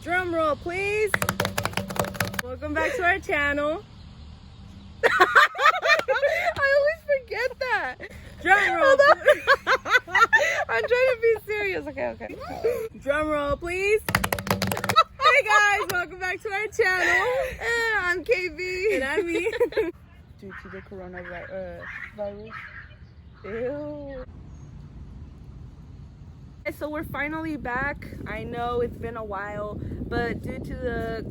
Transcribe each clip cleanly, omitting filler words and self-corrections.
Drum roll, please. Welcome back to our channel. I always forget that. Drum roll. I'm trying to be serious. Okay. Drum roll, please. Hey guys, welcome back to our channel. I'm KB. And I'm me. Due to the coronavirus. Ew. So we're finally back. I know it's been a while, but due to the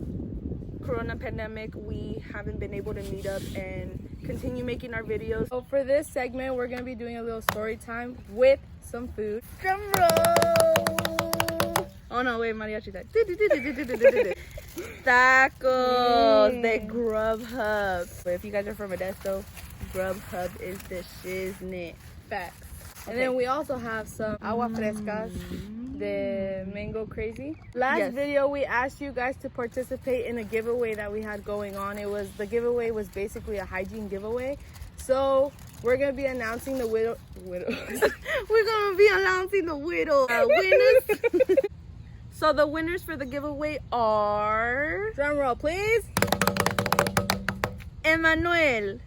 corona pandemic, we haven't been able to meet up and continue making our videos. So for this segment, we're gonna be doing a little story time with some food. Drum roll! Oh no, wait, mariachi time. Tacos, the Grubhub. But if you guys are from Modesto, Grubhub is the shiznit. Facts. And then we also have some agua frescas, the mango crazy. Last video we asked you guys to participate in a giveaway that we had going on. The giveaway was basically a hygiene giveaway. So we're gonna be announcing the winners. So the winners for the giveaway are, drum roll please, Emmanuel,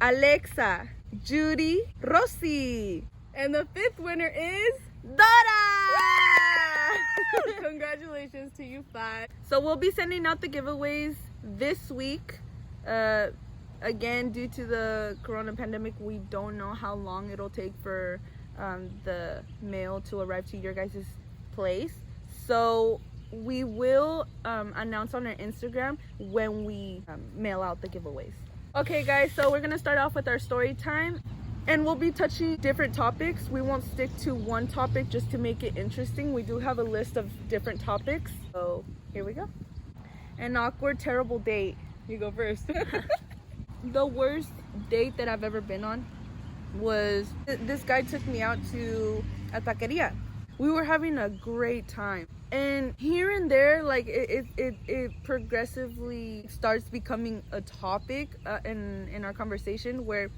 Alexa, Judy, Rossi. And the fifth winner is Dora! Congratulations to you 5. So we'll be sending out the giveaways this week. Again, due to the corona pandemic, we don't know how long it'll take for the mail to arrive to your guys' place. So we will announce on our Instagram when we mail out the giveaways. Okay guys, so we're gonna start off with our story time. And we'll be touching different topics. We won't stick to one topic just to make it interesting. We do have a list of different topics. So here we go. An awkward, terrible date. You go first. The worst date that I've ever been on was, this guy took me out to a taqueria. We were having a great time. And here and there, like it progressively starts becoming a topic in our conversation, where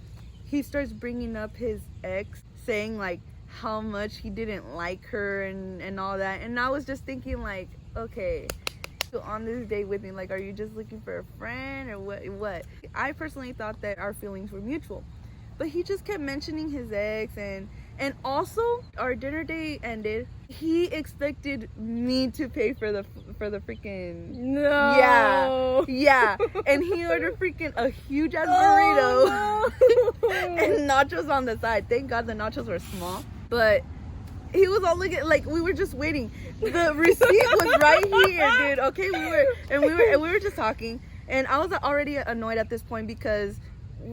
he starts bringing up his ex, saying like how much he didn't like her and all that. And I was just thinking like, okay, so on this date with me, like, are you just looking for a friend or what? I personally thought that our feelings were mutual, but he just kept mentioning his ex. And also our dinner date ended. He expected me to pay for the freaking, no, yeah, and he ordered freaking a huge ass burrito and nachos on the side. Thank God the nachos were small, but he was all looking like we were just waiting. The receipt was right here, dude. Okay, we were just talking, and I was already annoyed at this point because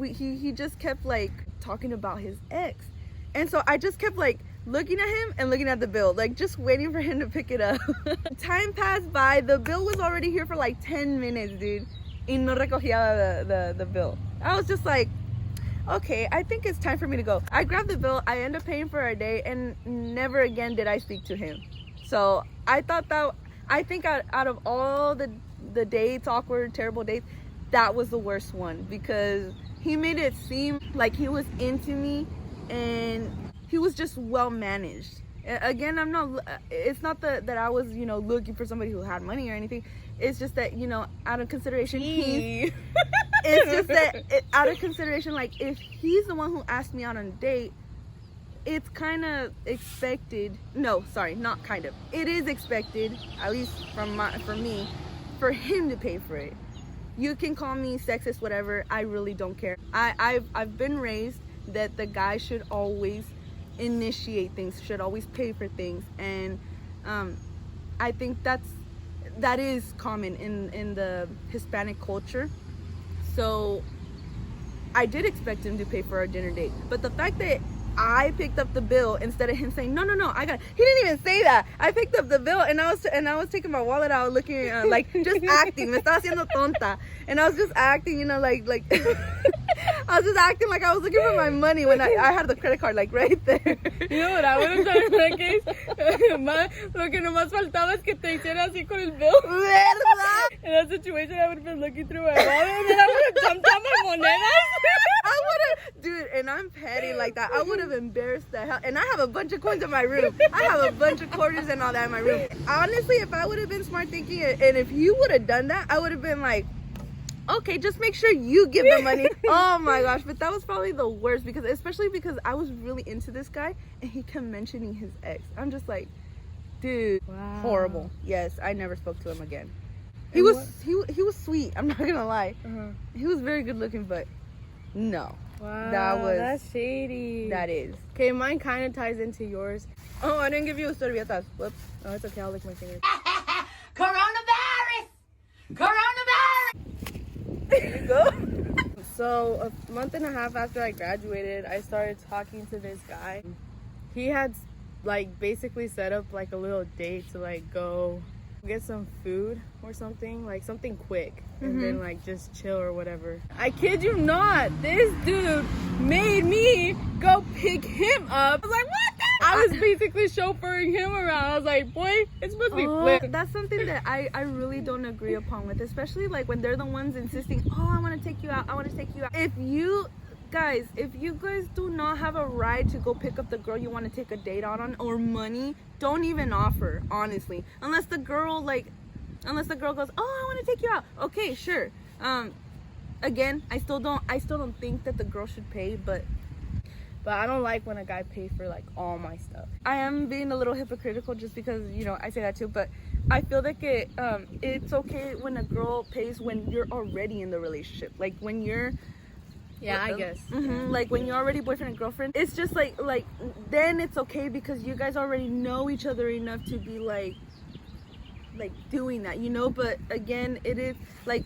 he just kept like talking about his ex. And so I just kept like looking at him and looking at the bill, like just waiting for him to pick it up. Time passed by. The bill was already here for like 10 minutes, dude. Y no recogía the bill. I was just like, okay, I think it's time for me to go. I grabbed the bill. I ended up paying for our day, and never again did I speak to him. So I think out of all the dates, awkward, terrible dates, that was the worst one, because he made it seem like he was into me. And he was just well managed. Again, it's not that I was, looking for somebody who had money or anything. It's just that, out of consideration, it's just that out of consideration, like, if he's the one who asked me out on a date, it's kind of expected. No, sorry, not kind of. It is expected, at least from me, for him to pay for it. You can call me sexist, whatever. I really don't care. I've been raised that the guy should always initiate things, should always pay for things, and I think that is common in the Hispanic culture. So I did expect him to pay for our dinner date, but the fact that I picked up the bill instead of him saying no, I got it. He didn't even say that. I picked up the bill and I was taking my wallet out, looking like just acting. Me estaba haciendo tonta, and I was just acting, like I was just acting like I was looking for my money when I had the credit card like right there. You know what I would have done in that case? Lo que nomás faltaba es que te hiciera así con el bill. ¿Verdad? In that situation, I would have been looking through my wallet and then I would have jumped out my monedas. I would have, dude, and I'm petty like that. I would have embarrassed the hell. And I have a bunch of coins in my room. I have a bunch of quarters and all that in my room. Honestly, if I would have been smart thinking, and if you would have done that, I would have been like, okay, just make sure you give the money. Oh my gosh, but that was probably the worst because, especially because I was really into this guy and he kept mentioning his ex. I'm just like, dude, Wow. horrible. Yes, I never spoke to him again. He was sweet. I'm not gonna lie. Uh-huh. He was very good looking, but no. Wow, that's shady. That is. Okay, mine kind of ties into yours. Oh, I didn't give you a servietas. Whoops. Oh, it's okay. I'll lick my fingers. Coronavirus! Coronavirus! There you go. So a month and a half after I graduated, I started talking to this guy. He had like basically set up like a little date to like go get some food or something, like something quick, and then like just chill or whatever. I kid you not, this dude made me go pick him up. I was like, what the? I was basically chauffeuring him around. I was like, boy, it's supposed to be quick. That's something that I really don't agree upon with, especially like when they're the ones insisting, oh, I want to take you out, I want to take you out. If you guys do not have a ride to go pick up the girl you want to take a date out on, or money, don't even offer, honestly. Unless the girl goes, oh, I want to take you out. Okay, sure. Again, I still don't think that the girl should pay, but I don't like when a guy pays for like all my stuff. I am being a little hypocritical just because, you know, I say that too, but I feel like it's okay when a girl pays when you're already in the relationship. Like when you're I guess. Like when you're already boyfriend and girlfriend, it's just like then it's okay because you guys already know each other enough to be like doing that, you know. But again, it is like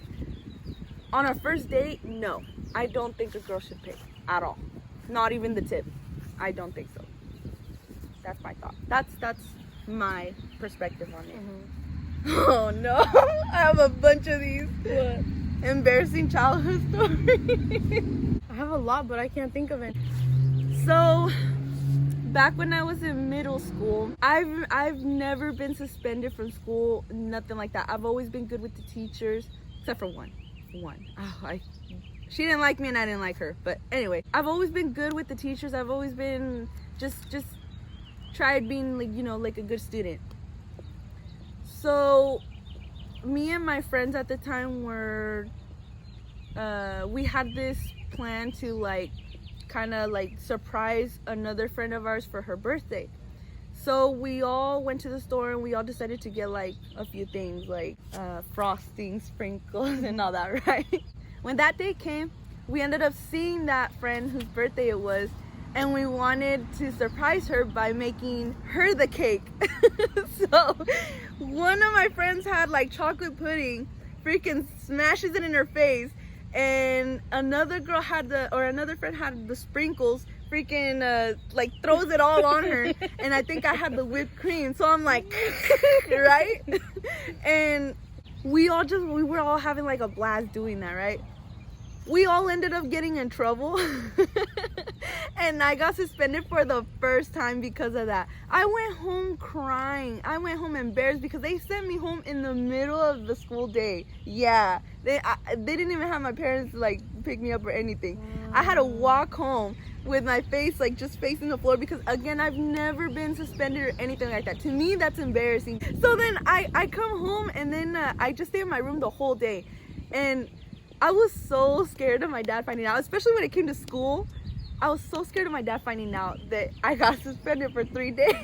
on our first date, no, I don't think a girl should pay at all, not even the tip. I don't think so. That's my thought. That's my perspective on it. Oh no, I have a bunch of these. What? Embarrassing childhood stories. I have a lot, but I can't think of it. So, back when I was in middle school, I've never been suspended from school, nothing like that. I've always been good with the teachers, except for one. Oh, she didn't like me and I didn't like her. But anyway, I've always been good with the teachers. I've always been just tried being like, you know, like a good student. So me and my friends at the time were we had this plan to like kind of like surprise another friend of ours for her birthday. So we all went to the store and we all decided to get like a few things like frosting, sprinkles and all that, right? When that day came, we ended up seeing that friend whose birthday it was, and we wanted to surprise her by making her the cake. So one of my friends had like chocolate pudding, freaking smashes it in her face, and another friend had the sprinkles, freaking like throws it all on her, and I think I had the whipped cream, so I'm like right? And we were all having like a blast doing that, right? We all ended up getting in trouble and I got suspended for the first time because of that. I went home crying. I went home embarrassed because they sent me home in the middle of the school day. Yeah, they didn't even have my parents like pick me up or anything. I had to walk home with my face like just facing the floor because again, I've never been suspended or anything like that. To me, that's embarrassing. So then I come home and then I just stay in my room the whole day, and I was so scared of my dad finding out, especially when it came to school. I was so scared of my dad finding out that I got suspended for 3 days.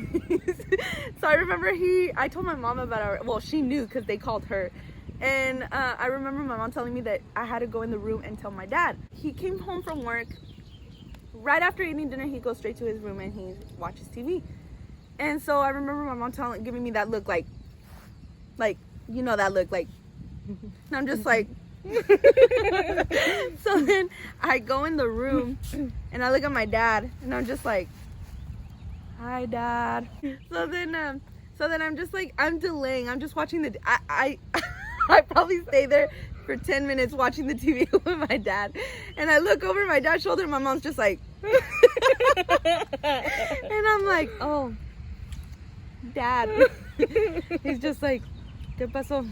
So I remember I told my mom about it. Well, she knew because they called her. And I remember my mom telling me that I had to go in the room and tell my dad. He came home from work. Right after eating dinner, he goes straight to his room and he watches TV. And so I remember my mom giving me that look like, you know, that look like, and I'm just like, so then I go in the room and I look at my dad and I'm just like, hi dad. So then I'm just like, I'm delaying, I'm just watching I probably stay there for 10 minutes watching the TV with my dad, and I look over my dad's shoulder and my mom's just like and I'm like, oh dad. He's just like, ¿Qué pasó?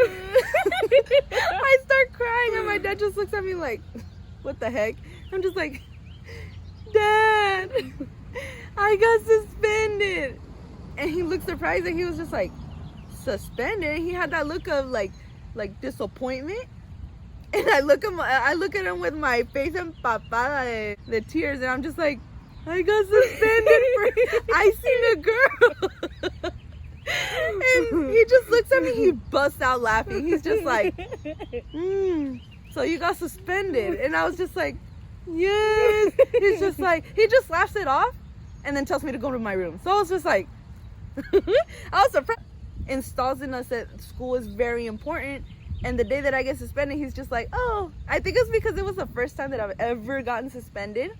I start crying and my dad just looks at me like, what the heck? I'm just like, Dad, I got suspended. And he looked surprised and he was just like, suspended? And he had that look of like disappointment. And I look at him with my face empapada, the tears, and I'm just like, I got suspended for I seen a girl. And he just looks at me, he busts out laughing. He's just like, so you got suspended. And I was just like, yes. He's just like, he just laughs it off and then tells me to go to my room. So I was just like, I was surprised. Installs in us that school is very important. And the day that I get suspended, he's just like, oh, I think it's because it was the first time that I've ever gotten suspended.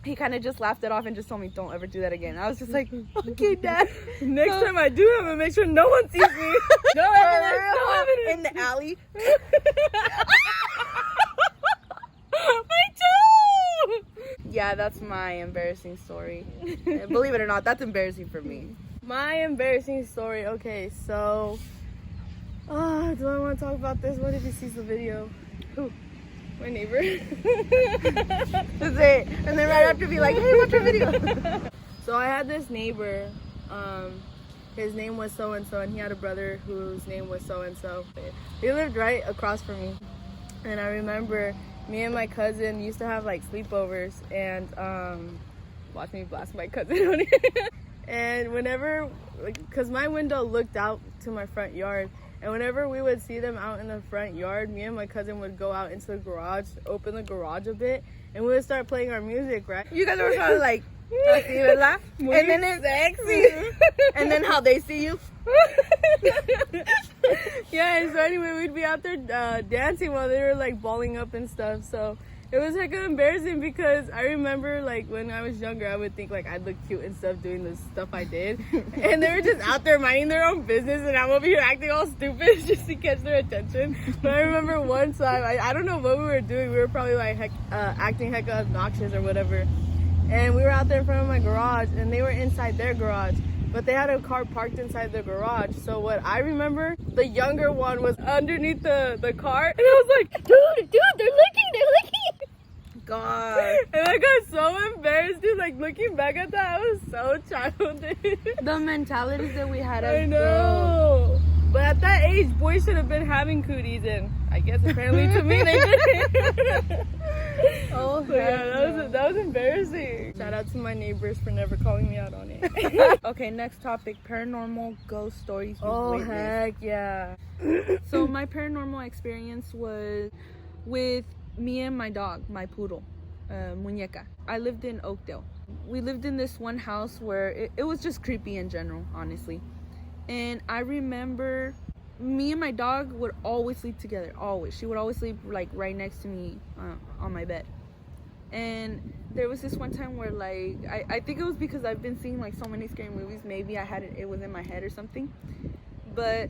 He kind of just laughed it off and just told me, don't ever do that again. I was just like, okay, Dad. Next time I do, I'm gonna make sure no one sees me. No evidence, no evidence. In the alley. Me too! Yeah, that's my embarrassing story. Believe it or not, that's embarrassing for me. My embarrassing story. Okay, so do I want to talk about this? What if he sees the video? Who? My neighbor. That's it. And then right after be like, hey, watch your video. So I had this neighbor. His name was so and so, and he had a brother whose name was so and so. He lived right across from me, and I remember me and my cousin used to have like sleepovers, and watch me blast my cousin on it. And whenever, because my window looked out to my front yard, and whenever we would see them out in the front yard, me and my cousin would go out into the garage, open the garage a bit, and we would start playing our music, right? You guys were probably like, así, ¿verdad? And then it's sexy. And then how they see you. Yeah, and so anyway, we'd be out there dancing while they were like balling up and stuff. So it was like embarrassing because I remember like when I was younger, I would think like I'd look cute and stuff doing the stuff I did. And they were just out there minding their own business and I'm over here acting all stupid just to catch their attention. But I remember one time, I don't know what we were doing. We were probably like acting hecka obnoxious or whatever. And we were out there in front of my garage and they were inside their garage. But they had a car parked inside the garage. So what I remember, the younger one was underneath the car. And I was like, dude, they're licking. God. And I got so embarrassed, dude. Like, looking back at that, I was so childish. The mentalities that we had as I girls. know. But at that age, boys should have been having cooties. And I guess apparently to me, they didn't. Oh, So yeah, that was embarrassing. Shout out to my neighbors for never calling me out on it. Okay, next topic, paranormal ghost stories. Oh, witnessed. heck yeah. So my paranormal experience was with me and my dog, my poodle, Muñeca. I lived in Oakdale. We lived in this one house where it was just creepy in general, honestly. And I remember me and my dog would always sleep together, always. She would always sleep like right next to me on my bed. And there was this one time where like, I think it was because I've been seeing like so many scary movies. Maybe it was in my head or something. But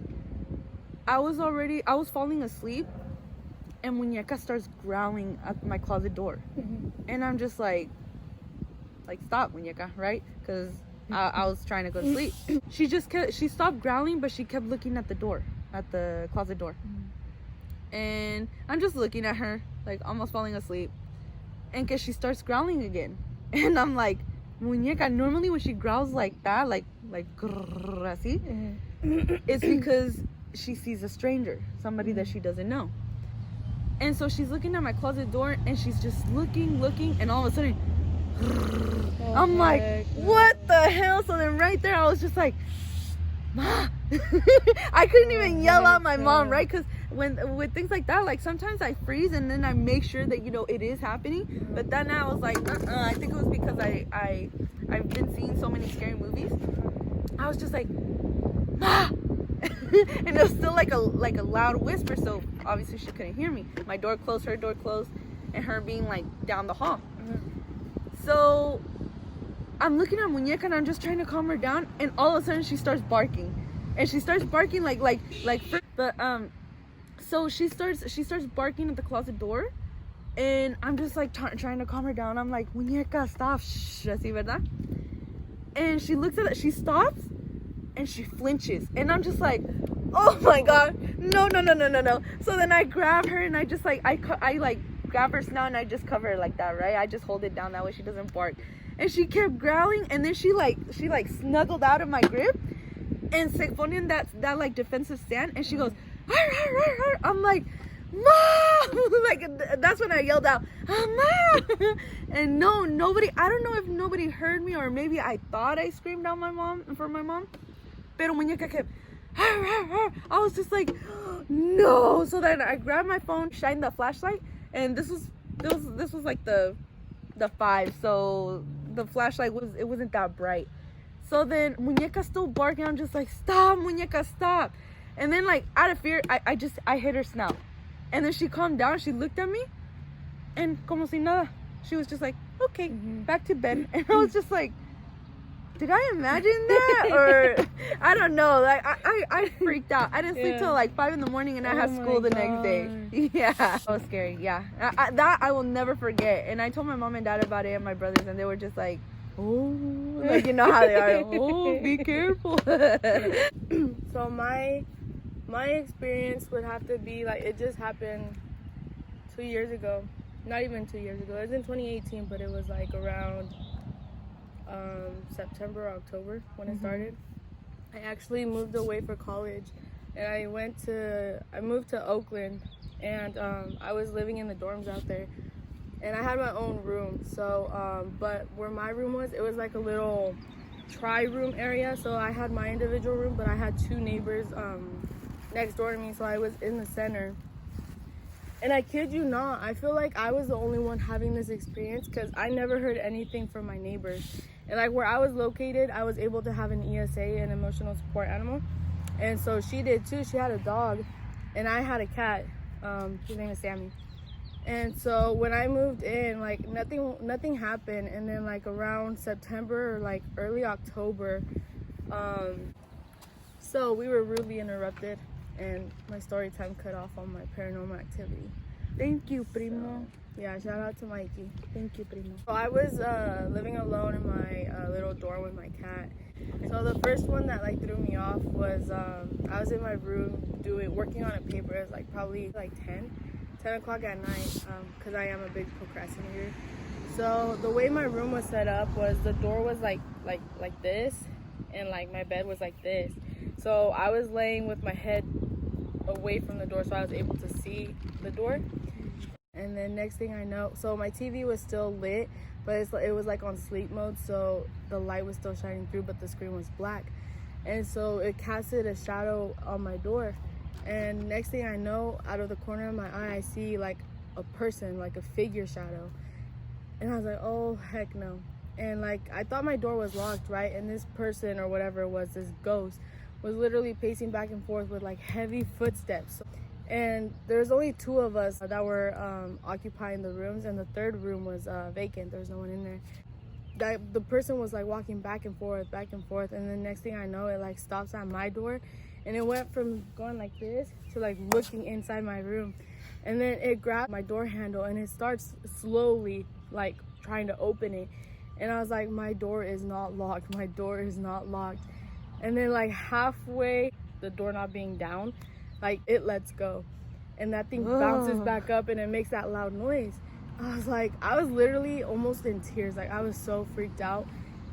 I was falling asleep and Muñeca starts growling at my closet door. And I'm just like stop, Muñeca, right? Because I was trying to go to sleep. She stopped growling, but she kept looking at the door, at the closet door. And I'm just looking at her, like almost falling asleep. And cause she starts growling again. And I'm like, Muñeca, normally when she growls like that, like grrr, así, it's because she sees a stranger, somebody that she doesn't know. And so she's looking at my closet door and she's just looking, and all of a sudden, I'm like, what the hell? So then right there, I was just like, Ma. I couldn't even yell out my mom, right? Because with things like that, like sometimes I freeze and then I make sure that, it is happening. But then I was like, I think it was because I've been seeing so many scary movies. I was just like, Ma. And it was still like a loud whisper, so obviously she couldn't hear me. My door closed, her door closed, and her being like down the hall. So I'm looking at Muñeca and I'm just trying to calm her down, and all of a sudden she starts barking, and she starts barking so she starts barking at the closet door, and I'm just like trying to calm her down. I'm like, Muñeca, stop, shh, así, ¿verdad? And she looks at it, she stops, and she flinches, and I'm just like, Oh my god, no. So then I grab her and I just like I like grab her snout and I just cover her like that, right? I just hold it down that way she doesn't bark. And she kept growling, and then she snuggled out of my grip and se pone in that like defensive stand, and she goes, "Arr, arr, arr, arr." I'm like, Mom! Like, that's when I yelled out, Mom! And no, nobody, I don't know if nobody heard me, or maybe I thought I screamed out for my mom. Pero muñeca kept, "Arr, arr, arr." I was just like, no. So then I grabbed my phone, shined the flashlight, and this was like the 5, so the flashlight wasn't that bright. So then muñeca still barking. I'm just like, stop, muñeca, stop. And then like out of fear, I hit her snout. And then she calmed down, she looked at me, and como si nada. She was just like, okay, back to bed. And I was just like, did I imagine that? Or I don't know. Like I freaked out. I didn't sleep till like 5 in the morning, and I had school the next day. Yeah, that was scary. Yeah, that I will never forget. And I told my mom and dad about it, and my brothers, and they were just like, oh, like, you know how they are. Oh, be careful. So my experience would have to be like, it just happened 2 years ago. Not even 2 years ago. It was in 2018, but it was like around September, October when it started. I actually moved away for college, and I moved to Oakland, and I was living in the dorms out there, and I had my own room. So but where my room was, it was like a little tri-room area. So I had my individual room, but I had 2 neighbors next door to me, so I was in the center. And I kid you not, I feel like I was the only one having this experience, because I never heard anything from my neighbors. And like where I was located, I was able to have an ESA, an emotional support animal, and so she did too. She had a dog, and I had a cat. His name is Sammy. And so when I moved in, like nothing happened. And then like around September or like early October, so we were rudely interrupted, and my story time cut off on my paranormal activity. Thank you, primo. So, yeah, shout out to Mikey. Thank you, primo. So I was living alone in my little dorm with my cat. So the first one that like threw me off was I was in my room working on a paper. It was like probably like 10 o'clock at night, because I am a big procrastinator. So the way my room was set up was the door was like this, and like my bed was like this. So I was laying with my head away from the door, so I was able to see the door. And then next thing I know, so my TV was still lit, but it was like on sleep mode, so the light was still shining through, but the screen was black. And so it casted a shadow on my door. And next thing I know, out of the corner of my eye, I see like a person, like a figure shadow. And I was like, oh, heck no. And like, I thought my door was locked, right? And this person or whatever it was, this ghost, was literally pacing back and forth with like heavy footsteps. And there's only 2 of us that were occupying the rooms, and the third room was vacant. There was no one in there. The person was like walking back and forth, and then next thing I know, it like stops at my door, and it went from going like this to like looking inside my room, and then it grabbed my door handle and it starts slowly like trying to open it. And I was like, my door is not locked, my door is not locked. And then like halfway, the doorknob being down, like it lets go, and that thing bounces back up, and it makes that loud noise. I was literally almost in tears. Like I was so freaked out.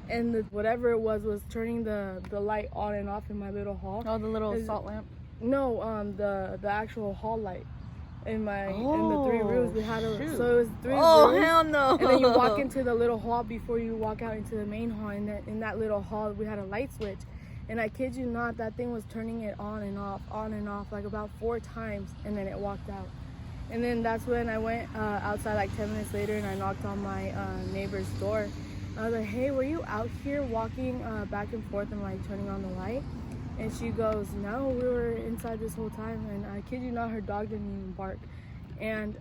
And whatever it was turning the light on and off in my little hall. Oh, the little salt lamp? No, the actual hall light in the 3 rooms. We had so it was 3 rooms. Oh, hell no. And then you walk into the little hall before you walk out into the main hall. And in that little hall, we had a light switch. And I kid you not, that thing was turning it on and off, like about 4 times, and then it walked out. And then that's when I went outside like 10 minutes later, and I knocked on my neighbor's door. I was like, hey, were you out here walking back and forth and like turning on the light? And she goes, no, we were inside this whole time. And I kid you not, her dog didn't even bark. And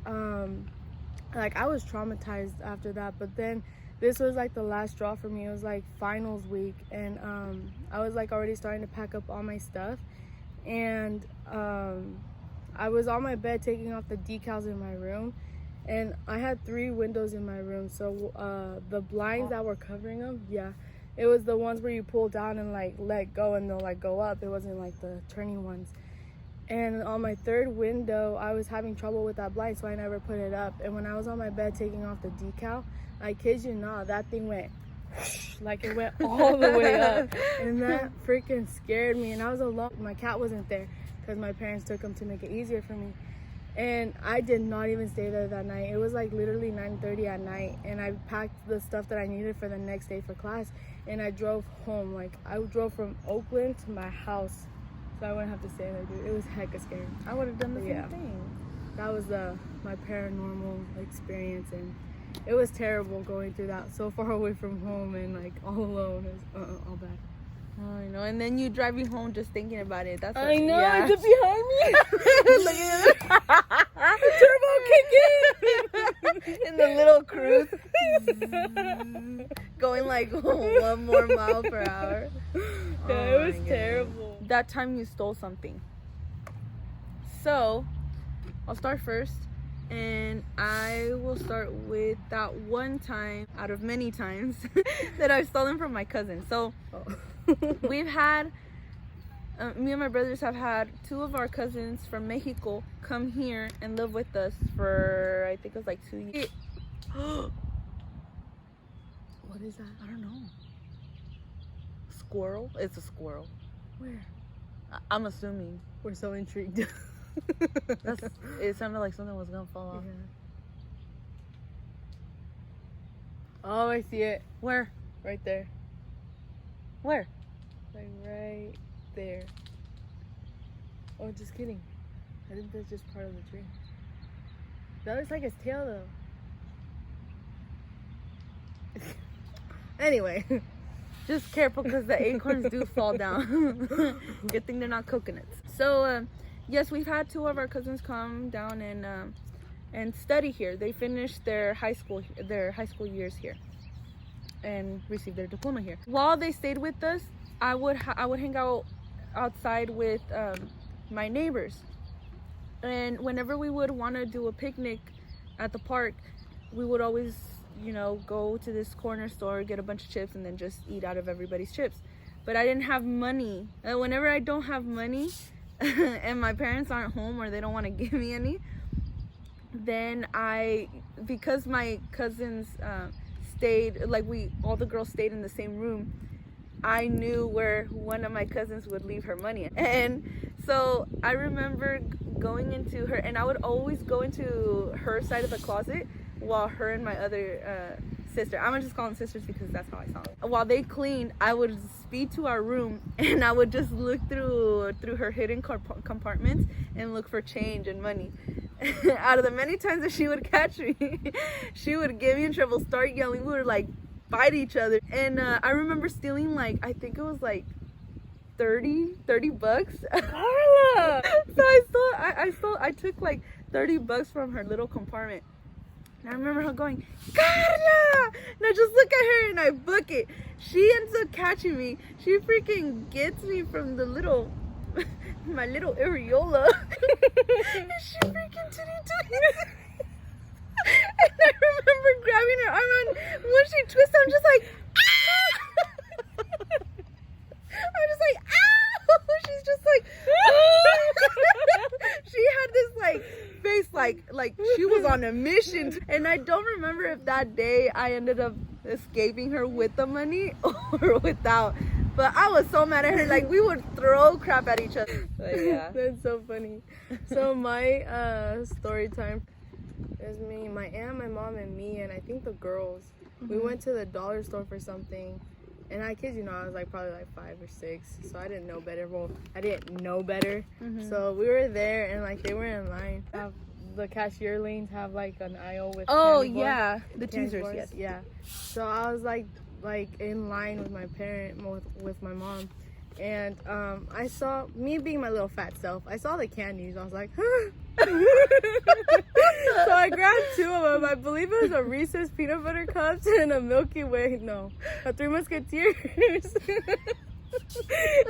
like I was traumatized after that, but then this was like the last straw for me. It was like finals week, and I was like already starting to pack up all my stuff, and I was on my bed taking off the decals in my room, and I had 3 windows in my room. So the blinds that were covering them, it was the ones where you pull down and like let go and they'll like go up. It wasn't like the turning ones. And on my third window, I was having trouble with that blind, so I never put it up. And when I was on my bed taking off the decal, I kid you not, that thing went like it went all the way up. And that freaking scared me. And I was alone. My cat wasn't there because my parents took him to make it easier for me. And I did not even stay there that night. It was like literally 9:30 at night. And I packed the stuff that I needed for the next day for class. And I drove home. Like, I drove from Oakland to my house, so I wouldn't have to stay there, dude. It was hecka scary. I would have done the same thing. That was my paranormal experience, and it was terrible going through that so far away from home and like all alone. It was all bad. Oh, I know. And then you driving home just thinking about it. That's I know. Yeah. Is it behind me? Look at it. Turbo kicking In the little cruise. Going like 1 more mile per hour. Yeah, it was terrible. That time you stole something. So, I'll start first. And I will start with that one time out of many times that I've stolen from my cousin. So, we've had, me and my brothers have had 2 of our cousins from Mexico come here and live with us for, I think it was like 2 years. What is that? I don't know. Squirrel? It's a squirrel. Where? I'm assuming. We're so intrigued. It sounded like something was gonna fall off. Yeah. Oh, I see it. Where? Right there. Where? Like right there. Oh, just kidding. I think that's just part of the tree. That looks like his tail though. Anyway. Just careful because the acorns do fall down. Good thing they're not coconuts. So, yes, we've had 2 of our cousins come down and study here. They finished their high school years here and received their diploma here. While they stayed with us, I would hang out outside with my neighbors, and whenever we would want to do a picnic at the park, we would always, go to this corner store, get a bunch of chips, and then just eat out of everybody's chips. But I didn't have money. Whenever I don't have money and my parents aren't home or they don't want to give me any, then because my cousins stayed, like all the girls stayed in the same room, I knew where one of my cousins would leave her money. And so I remember going into her, and I would always go into her side of the closet while her and my other sister, I'm gonna just call them sisters because that's how I saw them. While they cleaned, I would speed to our room and I would just look through her hidden compartments and look for change and money. Out of the many times that she would catch me, she would get me in trouble, start yelling. We would like fight each other. And I remember stealing I think it was like $30 Carla! So I took like $30 from her little compartment. And I remember her going, Carla! And I just look at her and I book it. She ends up catching me. She freaking gets me from the my little areola. And she freaking titty. And I remember grabbing her arm, and when she twists, I'm just like, ah! I'm just like, ow! She's just like, she had this face like she was on a mission. And I don't remember if that day I ended up escaping her with the money or without. But I was so mad at her. Like, we would throw crap at each other. But yeah. That's so funny. So my story time is me, my aunt, my mom, and me, and I think the girls. We went to the dollar store for something. And I kid you not, I was probably 5 or 6, so I didn't know better. Well, I didn't know better. So we were there, and they were in line. The cashier lanes have an aisle with candy bars. The Candy teasers, bars. yes. Yeah. So I was in line with my parent, with my mom, and I saw, me being my little fat self, I saw the candies. I was like, huh. So I grabbed 2 of them. I believe it was a Reese's peanut butter cups and a Milky Way. No, a 3 Musketeers.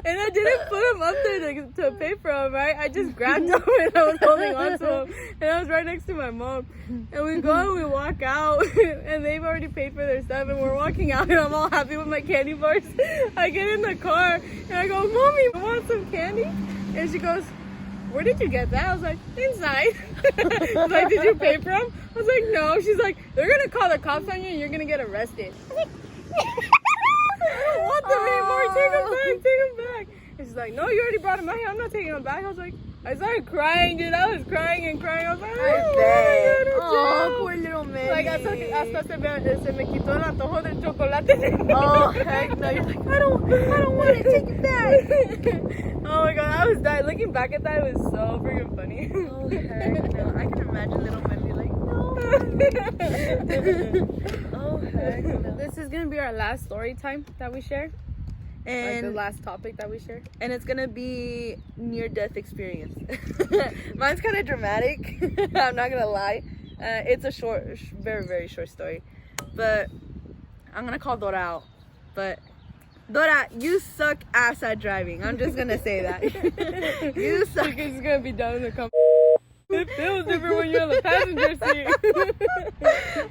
And I didn't put them up there to pay for them, right? I just grabbed them and I was holding on to them. And I was right next to my mom. And we go and we walk out, and they've already paid for their stuff, and we're walking out, and I'm all happy with my candy bars. I get in the car and I go, Mommy, want some candy? And she goes, where did you get that? I was like, inside. She's like, did you pay for them? I was like, no. She's like, they're gonna call the cops on you and you're gonna get arrested. I was like, I don't want them anymore. Take them back, take them back. And she's like, no, you already brought them out here. I'm not taking them back. I was like, I started crying, dude. I was crying and crying. I was like, oh, poor little man. Like, hasta se me quitó el antojo del chocolate. Oh, heck no. You're like, I don't want it. Take it back. Oh my god, I was dying. Looking back at that, it was so freaking funny. Oh, heck no. I can imagine little men be like, no. Oh, heck no. This is going to be our last story time that we share. And like the last topic that we share. And it's gonna be near-death experience. Mine's kind of dramatic. I'm not gonna lie. It's a short, very, very short story. But I'm gonna call Dora out. But Dora, you suck ass at driving. I'm just gonna say that. You suck. Because it's gonna be done in the company. It feels different when you're on the passenger seat.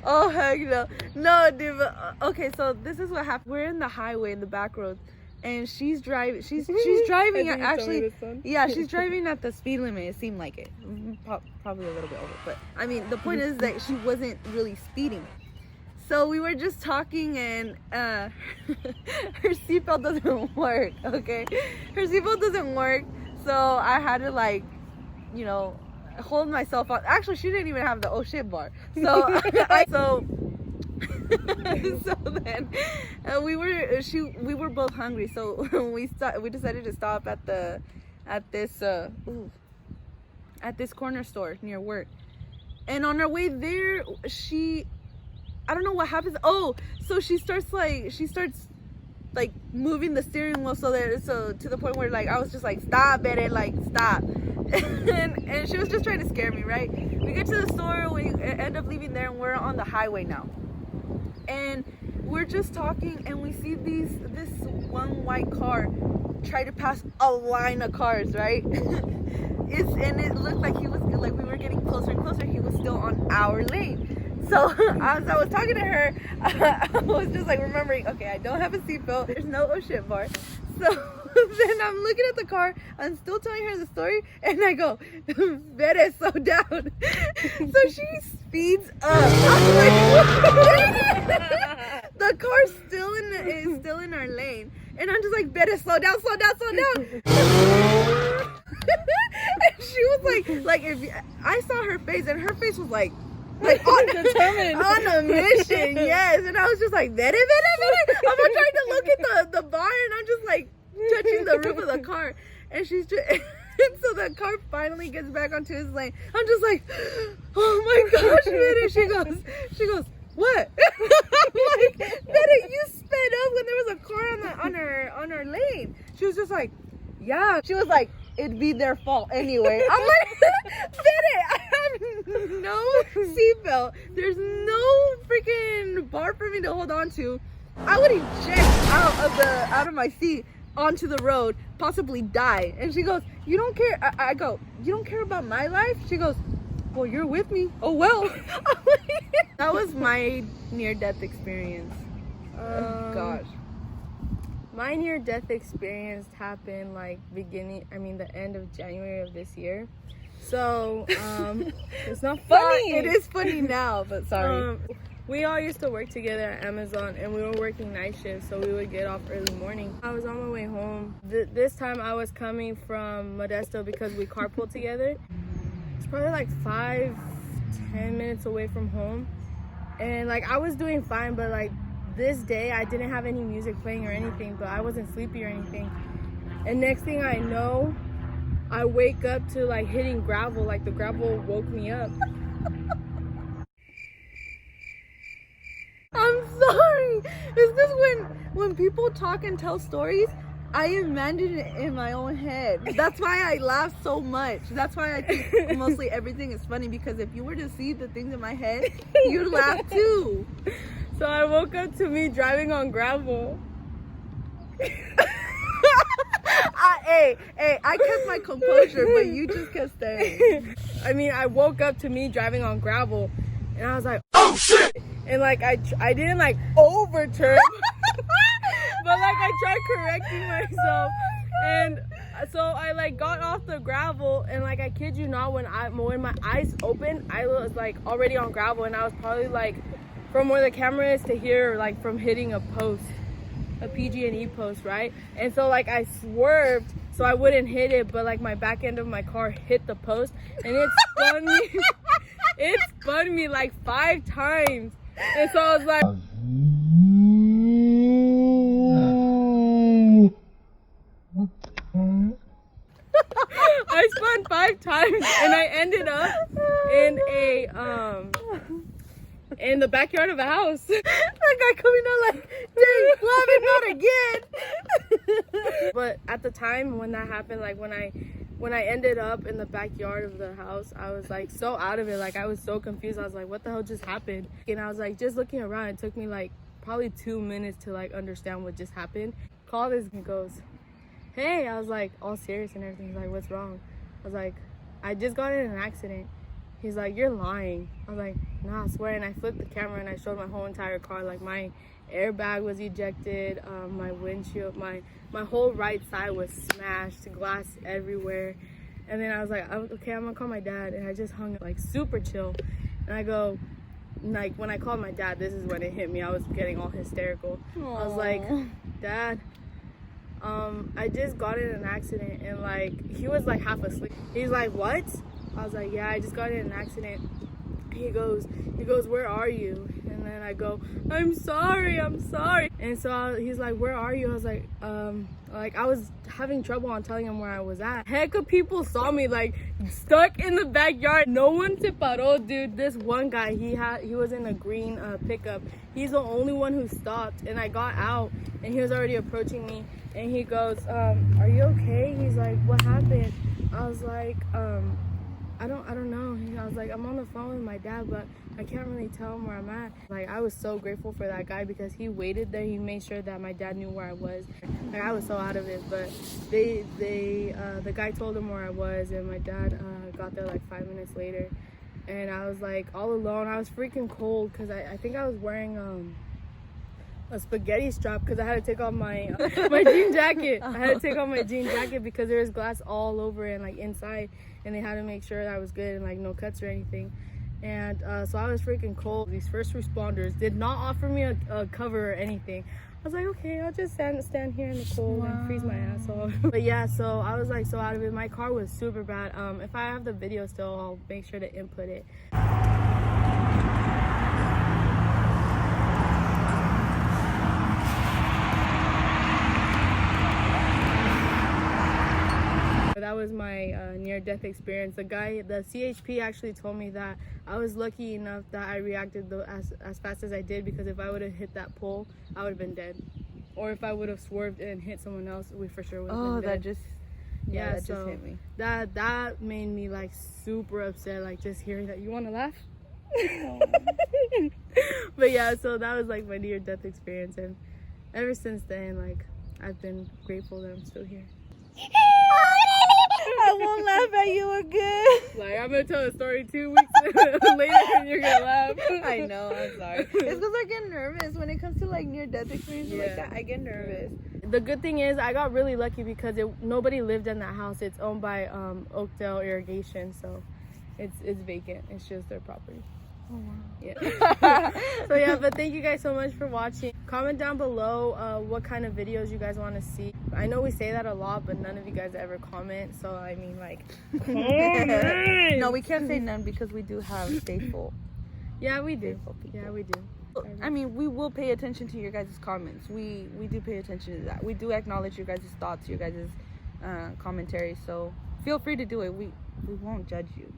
Oh heck no. No, dude. But, okay, so this is what happened. We're in the highway in the back roads. And she's driving. She's driving actually. Yeah, she's driving at the speed limit. It seemed like it, probably a little bit over. But I mean, the point is that she wasn't really speeding. So we were just talking, and her seatbelt doesn't work. Okay, her seatbelt doesn't work. So I had to hold myself on. Actually, she didn't even have the oh shit bar. So so then we were both hungry, so we decided to stop at this corner store near work. And on our way there, I don't know what happens. Oh, so she starts moving the steering wheel so to the point where like I was just like, stop it, like stop. and she was just trying to scare me, right? We get to the store, we end up leaving there, and we're on the highway now. And we're just talking, and we see this one white car try to pass a line of cars, right? It looked like we were getting closer and closer. He was still on our lane. So as I was talking to her, I was just like remembering, okay, I don't have a seatbelt. There's no oh shit bar. So then I'm looking at the car. I'm still telling her the story, and I go, "Vere, slow down." So she speeds up. I'm like, the car's is still in our lane, and I'm just like, "Vere, slow down, slow down, slow down." And she was like if I saw her face, and her face was like determined on a mission, yes. And I was just like, "Vere, vere, vere." I'm trying to look at the bar, and I'm just like touching the roof of the car, and she's just. And so the car finally gets back onto his lane. I'm just like, oh my gosh, Vere. She goes, what? I'm like, Vere, you sped up when there was a car on our lane. She was just like, yeah. She was like, it'd be their fault anyway. I'm like, Vere, I have no seatbelt. There's no freaking bar for me to hold on to. I would eject out of my seat onto the road, possibly die. And she goes, you don't care. I go, you don't care about my life? She goes, well, you're with me. Oh well. That was my near-death experience. Oh gosh. My near-death experience happened the end of January of this year. So it's not funny. It is funny now, but sorry. We all used to work together at Amazon, and we were working night shifts, so we would get off early morning. I was on my way home. This time I was coming from Modesto because we carpooled together. It's probably like 5-10 minutes away from home. And like I was doing fine, but like this day I didn't have any music playing or anything, but I wasn't sleepy or anything. And next thing I know, I wake up to like hitting gravel, like the gravel woke me up. I'm sorry. It's just when people talk and tell stories, I imagine it in my own head. That's why I laugh so much. That's why I think mostly everything is funny, because if you were to see the things in my head, you'd laugh too. So I woke up to me driving on gravel. I kept my composure, but you just kept staring. I mean, I woke up to me driving on gravel, and I was like, oh shit! And like I didn't like overturn, but like I tried correcting myself, and So I like got off the gravel, and like I kid you not, when my eyes opened, I was like already on gravel, and I was probably like from where the camera is to here, like from hitting a post, a PG&E post, right? And so like I swerved so I wouldn't hit it, but like my back end of my car hit the post, and it spun me. It spun me like 5 times, and so I was like. I spun 5 times, and I ended up in the backyard of a house. That guy coming out like, dang, love it, not again. But at the time when that happened, like when I ended up in the backyard of the house, I was like so out of it. Like I was so confused. I was like, what the hell just happened? And I was like just looking around. It took me like probably 2 minutes to like understand what just happened. Call this and goes, hey. I was like all serious and everything. He's like, what's wrong? I was like, I just got in an accident. He's like, you're lying. I was like, nah, I swear. And I flipped the camera and I showed my whole entire car. Like my airbag was ejected, my windshield, my whole right side was smashed, glass everywhere. And then I was like, okay, I'm gonna call my dad. And I just hung like super chill. And I go, like when I called my dad, this is when it hit me. I was getting all hysterical. Aww. I was like, Dad, I just got in an accident. And like he was like half asleep. He's like, what? I was like, yeah, I just got in an accident. He goes, where are you? And then I go, I'm sorry. And so he's like, where are you? I was like I was having trouble on telling him where I was at. Heck of people saw me like stuck in the backyard. No one se paró, dude. This one guy, he was in a green pickup. He's the only one who stopped. And I got out and he was already approaching me. And he goes, are you okay? He's like, what happened? I was like, I don't know. I was like, I'm on the phone with my dad, but I can't really tell him where I'm at. Like, I was so grateful for that guy because he waited there. He made sure that my dad knew where I was. Like, I was so out of it, but the guy told him where I was, and my dad got there like 5 minutes later. And I was like all alone. I was freaking cold because I think I was wearing a spaghetti strap because I had to take off my my jean jacket. I had to take off my jean jacket because there was glass all over and like inside, and they had to make sure that I was good and like no cuts or anything. And so I was freaking cold. These first responders did not offer me a cover or anything. I was like, okay, I'll just stand here in the cold and freeze my ass off. But yeah, so I was like so out of it. My car was super bad. If I have the video still, I'll make sure to input it. That was my near-death experience. The CHP actually told me that I was lucky enough that I reacted as fast as I did, because if I would have hit that pole, I would have been dead. Or if I would have swerved and hit someone else, we for sure would have been dead. That just hit me. That made me like super upset, like just hearing that. You want to laugh? But yeah, so that was like my near-death experience, and ever since then, like I've been grateful that I'm still here. I won't laugh at you again. Like, I'm gonna tell a story 2 weeks later and you're gonna laugh. I know, I'm sorry. It's because I get nervous when it comes to like near-death experiences like that. I get nervous. The good thing is I got really lucky because nobody lived in that house. It's owned by Oakdale Irrigation, so it's vacant. It's just their property. Oh wow. Yeah. So yeah, but thank you guys so much for watching. Comment down below what kind of videos you guys want to see. I know we say that a lot, but none of you guys ever comment, so I mean like no, we can't say none because we do have faithful. Yeah, we do. Yeah, we do. I mean, we will pay attention to your guys' comments. We do pay attention to that. We do acknowledge your guys' thoughts, your guys' commentary, so feel free to do it. We won't judge you.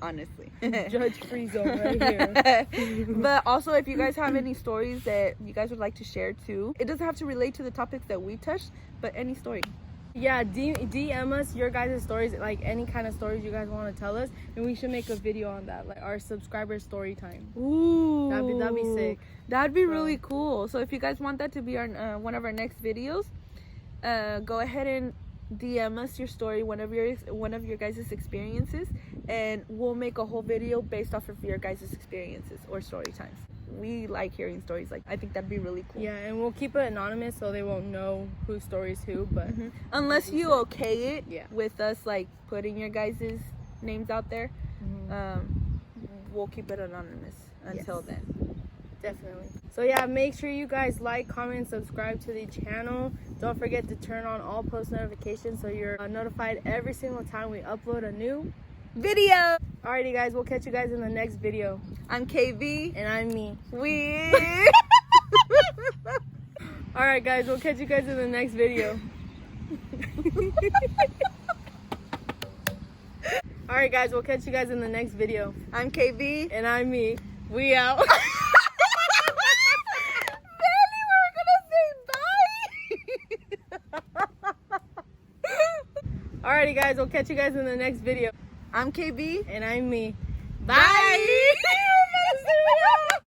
Honestly. Judge-free zone right here. But also, if you guys have any stories that you guys would like to share too, it doesn't have to relate to the topics that we touched, but any story. Yeah, DM us your guys' stories, like any kind of stories you guys want to tell us, and we should make a video on that, like our subscriber story time. Ooh, that'd be sick. That'd be really cool. So if you guys want that to be our one of our next videos, go ahead and DM us your story, one of your guys' experiences, and we'll make a whole video based off of your guys' experiences or story times. we like hearing stories. Like, I think that'd be really cool. Yeah, and we'll keep it anonymous so they won't know whose story's who, but Unless you okay it Yeah. with us, like, putting your guys' names out there, we'll keep it anonymous until then. definitely. So yeah, make sure you guys like, comment, and subscribe to the channel. Don't forget to turn on all post notifications so you're notified every single time we upload a new Video! Alrighty guys, we'll catch you guys in the next video. I'm KV. And I'm me. We... Alright guys, we'll catch you guys in the next video. Alright guys, we'll catch you guys in the next video. I'm KV. And I'm me. We out. Alrighty guys, we'll catch you guys in the next video. I'm KB. And I'm me. Bye.